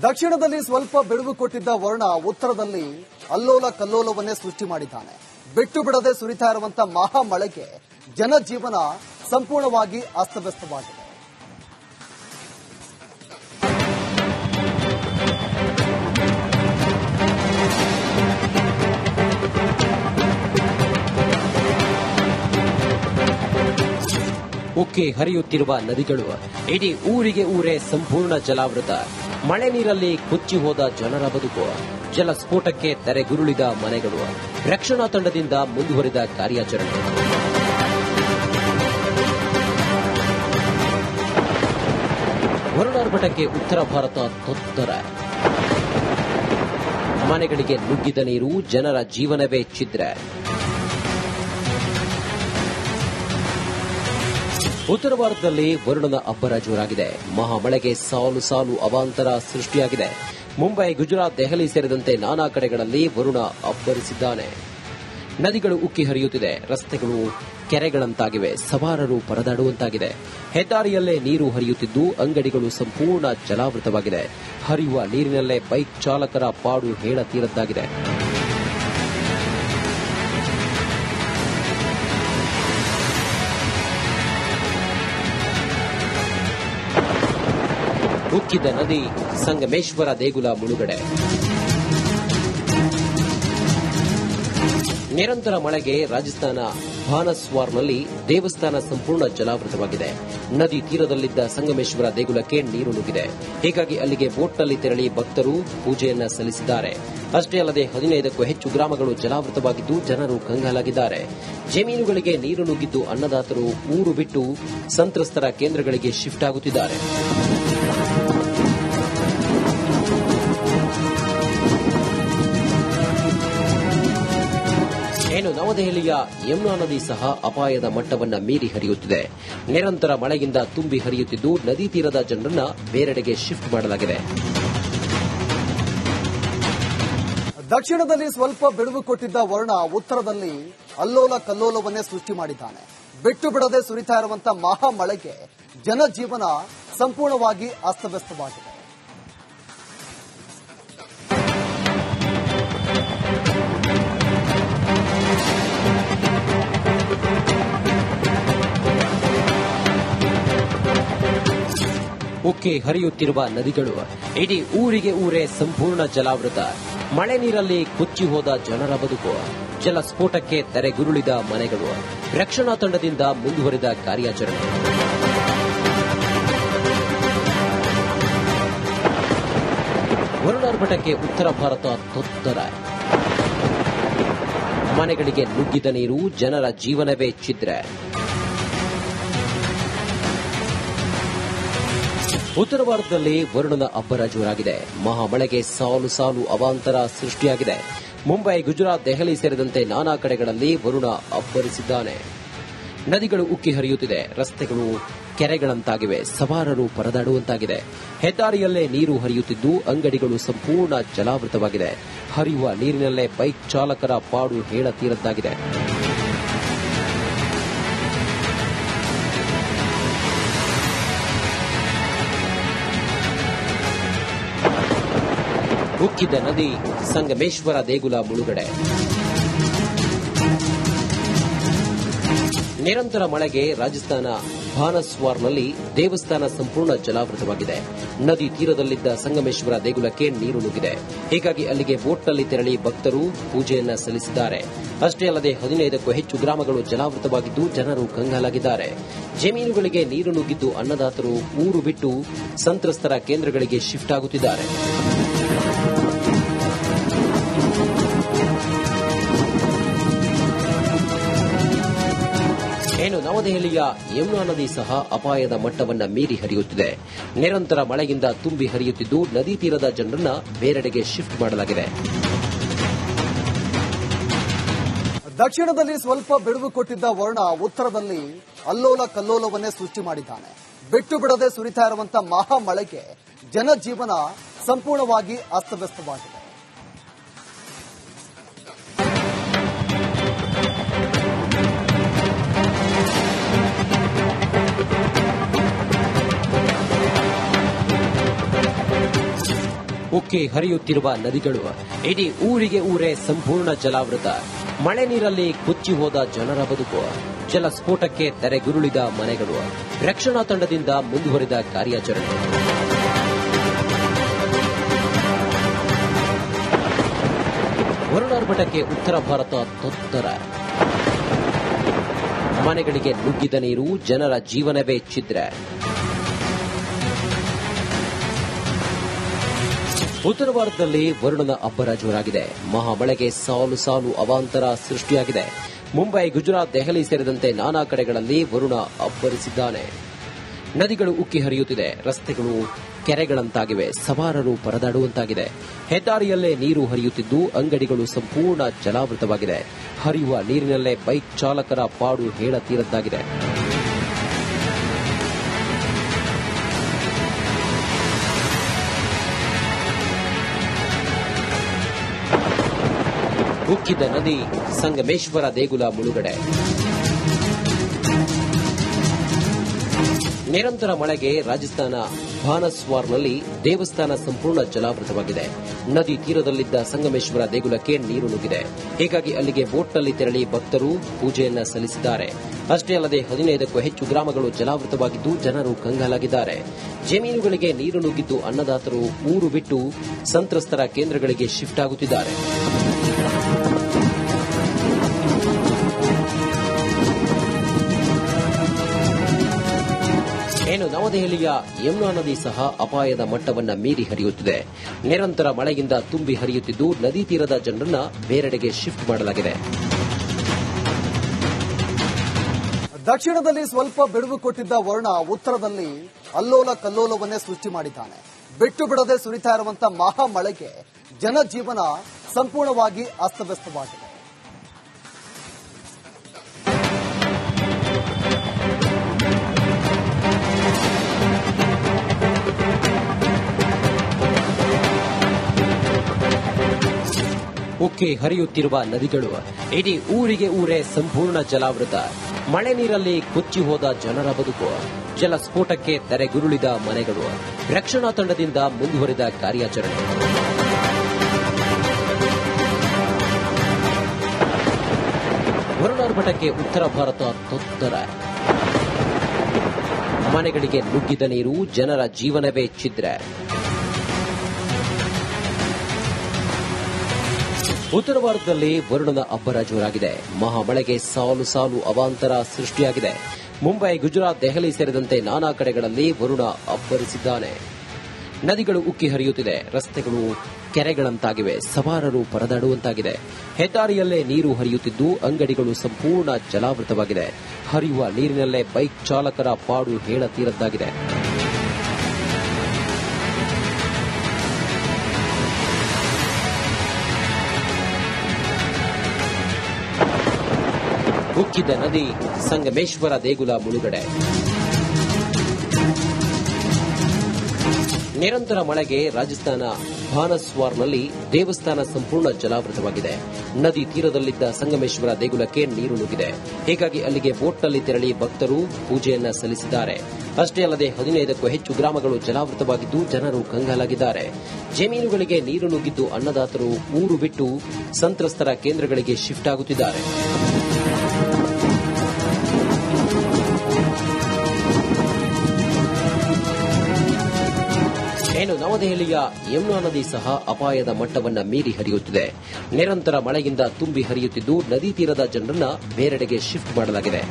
ದಕ್ಷಿಣದಲ್ಲಿ ಸ್ವಲ್ಪ ಬಿಡುವು ಕೊಟ್ಟಿದ್ದ ವರುಣ ಉತ್ತರದಲ್ಲಿ ಅಲ್ಲೋಲ ಕಲ್ಲೋಲವನ್ನೇ ಸೃಷ್ಟಿ ಮಾಡಿದ್ದಾನೆ. ಬಿಟ್ಟು ಬಿಡದೆ ಸುರಿತಾ ಇರುವಂತಹ ಮಹಾಮಳೆಗೆ ಜನಜೀವನ ಸಂಪೂರ್ಣವಾಗಿ ಅಸ್ತವ್ಯಸ್ತವಾಗಿದೆ. ಉಕ್ಕಿ ಹರಿಯುತ್ತಿರುವ ನದಿಗಳು, ಇಡೀ ಊರಿಗೆ ಊರೇ ಸಂಪೂರ್ಣ ಜಲಾವೃತ. ಮಳೆ ನೀರಲ್ಲಿ ಕೊಚ್ಚಿ ಹೋದ ಜನರ ಬದುಕು, ಜಲಸ್ಫೋಟಕ್ಕೆ ತೆರೆಗುರುಳಿದ ಮನೆಗಳು, ರಕ್ಷಣಾ ತಂಡದಿಂದ ಮುಂದುವರಿದ ಕಾರ್ಯಾಚರಣೆ. ವರುಣಾರ್ಭಟಕ್ಕೆ ಉತ್ತರ ಭಾರತ ತೊಂದರೆ. ಮನೆಗಳಿಗೆ ನುಗ್ಗಿದ ನೀರು, ಜನರ ಜೀವನವೇ ಛಿದ್ರ. ಉತ್ತರ ಭಾರತದಲ್ಲಿ ವರುಣನ ಅಬ್ಬರ ಜೋರಾಗಿದೆ. ಮಹಾಮಳೆಗೆ ಸಾಲು ಸಾಲು ಅವಾಂತರ ಸೃಷ್ಟಿಯಾಗಿದೆ. ಮುಂಬೈ, ಗುಜರಾತ್, ದೆಹಲಿ ಸೇರಿದಂತೆ ನಾನಾ ಕಡೆಗಳಲ್ಲಿ ವರುಣ ಅಬ್ಬರಿಸಿದ್ದಾನೆ. ನದಿಗಳು ಉಕ್ಕಿ ಹರಿಯುತ್ತಿದೆ, ರಸ್ತೆಗಳು ಕೆರೆಗಳಂತಾಗಿವೆ, ಸವಾರರು ಪರದಾಡುವಂತಾಗಿದೆ. ಹೆದ್ದಾರಿಯಲ್ಲೇ ನೀರು ಹರಿಯುತ್ತಿದ್ದು ಅಂಗಡಿಗಳು ಸಂಪೂರ್ಣ ಜಲಾವೃತವಾಗಿದೆ. ಹರಿಯುವ ನೀರಿನಲ್ಲೇ ಬೈಕ್ ಚಾಲಕರ ಪಾಡು ಹೇಳತೀರದ್ದಾಗಿದೆ. ಉಕ್ಕಿದ ನದಿ, ಸಂಗಮೇಶ್ವರ ದೇಗುಲ ಮುಳುಗಡೆ. ನಿರಂತರ ಮಳೆಗೆ ರಾಜಸ್ಥಾನ ಭಾನಸ್ವಾರ್ನಲ್ಲಿ ದೇವಸ್ಥಾನ ಸಂಪೂರ್ಣ ಜಲಾವೃತವಾಗಿದೆ. ನದಿ ತೀರದಲ್ಲಿದ್ದ ಸಂಗಮೇಶ್ವರ ದೇಗುಲಕ್ಕೆ ನೀರು ನುಗ್ಗಿದೆ. ಹೀಗಾಗಿ ಅಲ್ಲಿಗೆ ಬೋಟ್ನಲ್ಲಿ ತೆರಳಿ ಭಕ್ತರು ಪೂಜೆಯನ್ನ ಸಲ್ಲಿಸಿದ್ದಾರೆ. ಅಷ್ಟೇ ಅಲ್ಲದೆ 15ಕ್ಕೂ ಹೆಚ್ಚು ಗ್ರಾಮಗಳು ಜಲಾವೃತವಾಗಿದ್ದು ಜನರು ಕಂಗಾಲಾಗಿದ್ದಾರೆ. ಜಮೀನುಗಳಿಗೆ ನೀರು ನುಗ್ಗಿದ್ದು ಅನ್ನದಾತರು ಊರು ಬಿಟ್ಟು ಸಂತ್ರಸ್ತರ ಕೇಂದ್ರಗಳಿಗೆ ಶಿಫ್ಟ್ ಆಗುತ್ತಿದ್ದಾರೆ. ಇನ್ನು ನವದೆಹಲಿಯ ಯಮುನಾ ನದಿ ಸಹ ಅಪಾಯದ ಮಟ್ಟವನ್ನು ಮೀರಿ ಹರಿಯುತ್ತಿದೆ. ನಿರಂತರ ಮಳೆಯಿಂದ ತುಂಬಿ ಹರಿಯುತ್ತಿದ್ದು ನದಿ ತೀರದ ಜನರನ್ನ ಬೇರೆಡೆಗೆ ಶಿಫ್ಟ್ ಮಾಡಲಾಗಿದೆ. ದಕ್ಷಿಣದಲ್ಲಿ ಸ್ವಲ್ಪ ಬಿಡುವು ಕೊಟ್ಟಿದ್ದ ವರುಣ ಉತ್ತರದಲ್ಲಿ ಅಲ್ಲೋಲ ಕಲ್ಲೋಲವನ್ನೇ ಸೃಷ್ಟಿ ಮಾಡಿದ್ದಾನೆ. ಬಿಟ್ಟು ಬಿಡದೆ ಸುರಿತಾ ಇರುವಂತಹ ಮಹಾಮಳೆಗೆ ಜನಜೀವನ ಸಂಪೂರ್ಣವಾಗಿ ಅಸ್ತವ್ಯಸ್ತವಾಗಿದೆ. ಉಕ್ಕಿ ಹರಿಯುತ್ತಿರುವ ನದಿಗಳು, ಇಡೀ ಊರಿಗೆ ಊರೇ ಸಂಪೂರ್ಣ ಜಲಾವೃತ. ಮಳೆ ನೀರಲ್ಲಿ ಕೊಚ್ಚಿ ಹೋದ ಜನರ ಬದುಕು, ಜಲಸ್ಫೋಟಕ್ಕೆ ತೆರೆಗುರುಳಿದ ಮನೆಗಳು, ರಕ್ಷಣಾ ತಂಡದಿಂದ ಮುಂದುವರಿದ ಕಾರ್ಯಾಚರಣೆ. ವರುಣಾರ್ಭಟಕ್ಕೆ ಉತ್ತರ ಭಾರತ ತೊಂದರೆ. ಮನೆಗಳಿಗೆ ನುಗ್ಗಿದ ನೀರು, ಜನರ ಜೀವನವೇ ಛಿದ್ರ. ಉತ್ತರ ಭಾರತದಲ್ಲಿ ವರುಣನ ಅಬ್ಬರ ಜೋರಾಗಿದೆ. ಮಹಾಮಳೆಗೆ ಸಾಲು ಸಾಲು ಅವಾಂತರ ಸೃಷ್ಟಿಯಾಗಿದೆ. ಮುಂಬೈ, ಗುಜರಾತ್, ದೆಹಲಿ ಸೇರಿದಂತೆ ನಾನಾ ಕಡೆಗಳಲ್ಲಿ ವರುಣ ಅಬ್ಬರಿಸಿದ್ದಾನೆ. ನದಿಗಳು ಉಕ್ಕಿ ಹರಿಯುತ್ತಿದೆ, ರಸ್ತೆಗಳು ಕೆರೆಗಳಂತಾಗಿವೆ, ಸವಾರರು ಪರದಾಡುವಂತಾಗಿದೆ. ಹೆದ್ದಾರಿಯಲ್ಲೇ ನೀರು ಹರಿಯುತ್ತಿದ್ದು ಅಂಗಡಿಗಳು ಸಂಪೂರ್ಣ ಜಲಾವೃತವಾಗಿದೆ. ಹರಿಯುವ ನೀರಿನಲ್ಲೇ ಬೈಕ್ ಚಾಲಕರ ಪಾಡು ಹೇಳತೀರದ್ದಾಗಿದೆ. ಉಕ್ಕಿದ ನದಿ, ಸಂಗಮೇಶ್ವರ ದೇಗುಲ ಮುಳುಗಡೆ. ನಿರಂತರ ಮಳೆಗೆ ರಾಜಸ್ಥಾನ ಭಾನಸ್ವಾರ್ನಲ್ಲಿ ದೇವಸ್ಥಾನ ಸಂಪೂರ್ಣ ಜಲಾವೃತವಾಗಿದೆ. ನದಿ ತೀರದಲ್ಲಿದ್ದ ಸಂಗಮೇಶ್ವರ ದೇಗುಲಕ್ಕೆ ನೀರು ನುಗ್ಗಿದೆ. ಹೀಗಾಗಿ ಅಲ್ಲಿಗೆ ಬೋಟ್ನಲ್ಲಿ ತೆರಳಿ ಭಕ್ತರು ಪೂಜೆಯನ್ನ ಸಲ್ಲಿಸಿದ್ದಾರೆ. ಅಷ್ಟೇ ಅಲ್ಲದೆ 15ಕ್ಕೂ ಹೆಚ್ಚು ಗ್ರಾಮಗಳು ಜಲಾವೃತವಾಗಿದ್ದು ಜನರು ಕಂಗಾಲಾಗಿದ್ದಾರೆ. ಜಮೀನುಗಳಿಗೆ ನೀರು ನುಗ್ಗಿದ್ದು ಅನ್ನದಾತರು ಊರು ಬಿಟ್ಟು ಸಂತ್ರಸ್ತರ ಕೇಂದ್ರಗಳಿಗೆ ಶಿಫ್ಟ್ ಆಗುತ್ತಿದ್ದಾರೆ. ಇನ್ನು ನವದೆಹಲಿಯ ಯಮುನಾ ನದಿ ಸಹ ಅಪಾಯದ ಮಟ್ಟವನ್ನು ಮೀರಿ ಹರಿಯುತ್ತಿದೆ. ನಿರಂತರ ಮಳೆಯಿಂದ ತುಂಬಿ ಹರಿಯುತ್ತಿದ್ದು ನದಿ ತೀರದ ಜನರನ್ನ ಬೇರೆಡೆಗೆ ಶಿಫ್ಟ್ ಮಾಡಲಾಗಿದೆ. ದಕ್ಷಿಣದಲ್ಲಿ ಸ್ವಲ್ಪ ಬಿಡುವು ಕೊಟ್ಟಿದ್ದ ವರುಣ ಉತ್ತರದಲ್ಲಿ ಅಲ್ಲೋಲ ಕಲ್ಲೋಲವನ್ನೇ ಸೃಷ್ಟಿ ಮಾಡಿದ್ದಾನೆ. ಬಿಟ್ಟು ಬಿಡದೆ ಸುರಿತಾ ಇರುವಂತಹ ಮಹಾಮಳೆಗೆ ಜನಜೀವನ ಸಂಪೂರ್ಣವಾಗಿ ಅಸ್ತವ್ಯಸ್ತವಾಗಿದೆ. ಉಕ್ಕಿ ಹರಿಯುತ್ತಿರುವ ನದಿಗಳು, ಇಡೀ ಊರಿಗೆ ಊರೇ ಸಂಪೂರ್ಣ ಜಲಾವೃತ. ಮಳೆ ನೀರಲ್ಲಿ ಕೊಚ್ಚಿ ಹೋದ ಜನರ ಬದುಕು, ಜಲಸ್ಫೋಟಕ್ಕೆ ತೆರೆಗುರುಳಿದ ಮನೆಗಳು. ರಕ್ಷಣಾ ತಂಡದಿಂದ ಮುಂದುವರಿದ ಕಾರ್ಯಾಚರಣೆ. ವರುಣಾರ್ಭಟಕ್ಕೆ ಉತ್ತರ ಭಾರತ ತೊತ್ತರ. ಮನೆಗಳಿಗೆ ನುಗ್ಗಿದ ನೀರು, ಜನರ ಜೀವನವೇ ಛಿದ್ರ. ಉತ್ತರ ಭಾರತದಲ್ಲಿ ವರುಣನ ಅಬ್ಬರ ಜೋರಾಗಿದೆ. ಮಹಾಮಳೆಗೆ ಸಾಲು ಸಾಲು ಅವಾಂತರ ಸೃಷ್ಟಿಯಾಗಿದೆ. ಮುಂಬೈ, ಗುಜರಾತ್, ದೆಹಲಿ ಸೇರಿದಂತೆ ನಾನಾ ಕಡೆಗಳಲ್ಲಿ ವರುಣ ಅಬ್ಬರಿಸಿದ್ದಾನೆ. ನದಿಗಳು ಉಕ್ಕಿ ಹರಿಯುತ್ತಿದೆ, ರಸ್ತೆಗಳು ಕೆರೆಗಳಂತಾಗಿವೆ, ಸವಾರರು ಪರದಾಡುವಂತಾಗಿದೆ. ಹೆದ್ದಾರಿಯಲ್ಲೇ ನೀರು ಹರಿಯುತ್ತಿದ್ದು ಅಂಗಡಿಗಳು ಸಂಪೂರ್ಣ ಜಲಾವೃತವಾಗಿದೆ. ಹರಿಯುವ ನೀರಿನಲ್ಲೇ ಬೈಕ್ ಚಾಲಕರ ಪಾಡು ಹೇಳತೀರದ್ದಾಗಿದೆ. ಉಕ್ಕಿದ ನದಿ, ಸಂಗಮೇಶ್ವರ ದೇಗುಲ ಮುಳುಗಡೆ. ನಿರಂತರ ಮಳೆಗೆ ರಾಜಸ್ಥಾನ ಭಾನಸ್ವಾರ್ನಲ್ಲಿ ದೇವಸ್ಥಾನ ಸಂಪೂರ್ಣ ಜಲಾವೃತವಾಗಿದೆ. ನದಿ ತೀರದಲ್ಲಿದ್ದ ಸಂಗಮೇಶ್ವರ ದೇಗುಲಕ್ಕೆ ನೀರು ನುಗ್ಗಿದೆ. ಹೀಗಾಗಿ ಅಲ್ಲಿಗೆ ಬೋಟ್ನಲ್ಲಿ ತೆರಳಿ ಭಕ್ತರು ಪೂಜೆಯನ್ನ ಸಲ್ಲಿಸಿದ್ದಾರೆ. ಅಷ್ಟೇ ಅಲ್ಲದೆ 15ಕ್ಕೂ ಹೆಚ್ಚು ಗ್ರಾಮಗಳು ಜಲಾವೃತವಾಗಿದ್ದು ಜನರು ಕಂಗಾಲಾಗಿದ್ದಾರೆ. ಜಮೀನುಗಳಿಗೆ ನೀರು ನುಗ್ಗಿದ್ದು ಅನ್ನದಾತರು ಊರು ಬಿಟ್ಟು ಸಂತ್ರಸ್ತರ ಕೇಂದ್ರಗಳಿಗೆ ಶಿಫ್ಟ್ ಆಗುತ್ತಿದ್ದಾರೆ. ಏನು ನವದೆಹಲಿಯ ಯಮುನಾ ನದಿ ಸಹ ಅಪಾಯದ ಮಟ್ಟವನ್ನು ಮೀರಿ ಹರಿಯುತ್ತಿದೆ. ನಿರಂತರ ಮಳೆಯಿಂದ ತುಂಬಿ ಹರಿಯುತ್ತಿದ್ದು ನದಿ ತೀರದ ಜನರನ್ನ ಬೇರೆಡೆಗೆ ಶಿಫ್ಟ್ ಮಾಡಲಾಗಿದೆ. ದಕ್ಷಿಣದಲ್ಲಿ ಸ್ವಲ್ಪ ಬಿಡುವು ಕೊಟ್ಟಿದ್ದ ವರುಣ ಉತ್ತರದಲ್ಲಿ ಅಲ್ಲೋಲ ಕಲ್ಲೋಲವನ್ನೇ ಸೃಷ್ಟಿ ಮಾಡಿದ್ದಾನೆ. ಬಿಟ್ಟು ಬಿಡದೆ ಸುರಿತಾ ಇರುವಂತಹ ಮಹಾಮಳೆಗೆ ಜನಜೀವನ ಸಂಪೂರ್ಣವಾಗಿ ಅಸ್ತವ್ಯಸ್ತವಾಗಿದೆ. ಉಕ್ಕಿ ಹರಿಯುತ್ತಿರುವ ನದಿಗಳು, ಇಡೀ ಊರಿಗೆ ಊರೇ ಸಂಪೂರ್ಣ ಜಲಾವೃತ. ಮಳೆ ನೀರಲ್ಲಿ ಕೊಚ್ಚಿ ಹೋದ ಜನರ ಬದುಕು, ಜಲಸ್ಫೋಟಕ್ಕೆ ತೆರೆಗುರುಳಿದ ಮನೆಗಳು. ರಕ್ಷಣಾ ತಂಡದಿಂದ ಮುಂದುವರಿದ ಕಾರ್ಯಾಚರಣೆ. ವರುಣಾರ್ಭಟಕ್ಕೆ ಉತ್ತರ ಭಾರತ ತೊತ್ತರ. ಮನೆಗಳಿಗೆ ನುಗ್ಗಿದ ನೀರು, ಜನರ ಜೀವನವೇ ಛಿದ್ರ. ಉತ್ತರ ಭಾರತದಲ್ಲಿ ವರುಣನ ಅಬ್ಬರ ಜೋರಾಗಿದೆ. ಮಹಾಮಳೆಗೆ ಸಾಲು ಸಾಲು ಅವಾಂತರ ಸೃಷ್ಟಿಯಾಗಿದೆ. ಮುಂಬೈ, ಗುಜರಾತ್, ದೆಹಲಿ ಸೇರಿದಂತೆ ನಾನಾ ಕಡೆಗಳಲ್ಲಿ ವರುಣ ಅಬ್ಬರಿಸಿದ್ದಾನೆ. ನದಿಗಳು ಉಕ್ಕಿ ಹರಿಯುತ್ತಿದೆ, ರಸ್ತೆಗಳು ಕೆರೆಗಳಂತಾಗಿವೆ, ಸವಾರರು ಪರದಾಡುವಂತಾಗಿದೆ. ಹೆದ್ದಾರಿಯಲ್ಲೇ ನೀರು ಹರಿಯುತ್ತಿದ್ದು ಅಂಗಡಿಗಳು ಸಂಪೂರ್ಣ ಜಲಾವೃತವಾಗಿದೆ. ಹರಿಯುವ ನೀರಿನಲ್ಲೇ ಬೈಕ್ ಚಾಲಕರ ಪಾಡು ಹೇಳತೀರದ್ದಾಗಿದೆ. ಉಕ್ಕಿದ ನದಿ, ಸಂಗಮೇಶ್ವರ ದೇಗುಲ ಮುಳುಗಡೆ. ನಿರಂತರ ಮಳೆಗೆ ರಾಜಸ್ಥಾನ ಭಾನಸ್ವಾರ್ನಲ್ಲಿ ದೇವಸ್ಥಾನ ಸಂಪೂರ್ಣ ಜಲಾವೃತವಾಗಿದೆ. ನದಿ ತೀರದಲ್ಲಿದ್ದ ಸಂಗಮೇಶ್ವರ ದೇಗುಲಕ್ಕೆ ನೀರು ನುಗ್ಗಿದೆ. ಹೀಗಾಗಿ ಅಲ್ಲಿಗೆ ಬೋಟ್ನಲ್ಲಿ ತೆರಳಿ ಭಕ್ತರು ಪೂಜೆಯನ್ನ ಸಲ್ಲಿಸಿದ್ದಾರೆ. ಅಷ್ಟೇ ಅಲ್ಲದೆ 15ಕ್ಕೂ ಹೆಚ್ಚು ಗ್ರಾಮಗಳು ಜಲಾವೃತವಾಗಿದ್ದು ಜನರು ಕಂಗಾಲಾಗಿದ್ದಾರೆ. ಜಮೀನುಗಳಿಗೆ ನೀರು ನುಗ್ಗಿದ್ದು ಅನ್ನದಾತರು ಊರು ಬಿಟ್ಟು ಸಂತ್ರಸ್ತರ ಕೇಂದ್ರಗಳಿಗೆ ಶಿಫ್ಟ್ ಆಗುತ್ತಿದ್ದಾರೆ. ಏನು ನವದೆಹಲಿಯ ಯಮುನಾ ನದಿ ಸಹ ಅಪಾಯದ ಮಟ್ಟವನ್ನು ಮೀರಿ ಹರಿಯುತ್ತಿದೆ. ನಿರಂತರ ಮಳೆಯಿಂದ ತುಂಬಿ ಹರಿಯುತ್ತಿದ್ದು ನದಿ ತೀರದ ಜನರನ್ನ ಬೇರೆಡೆಗೆ ಶಿಫ್ಟ್ ಮಾಡಲಾಗಿದೆ.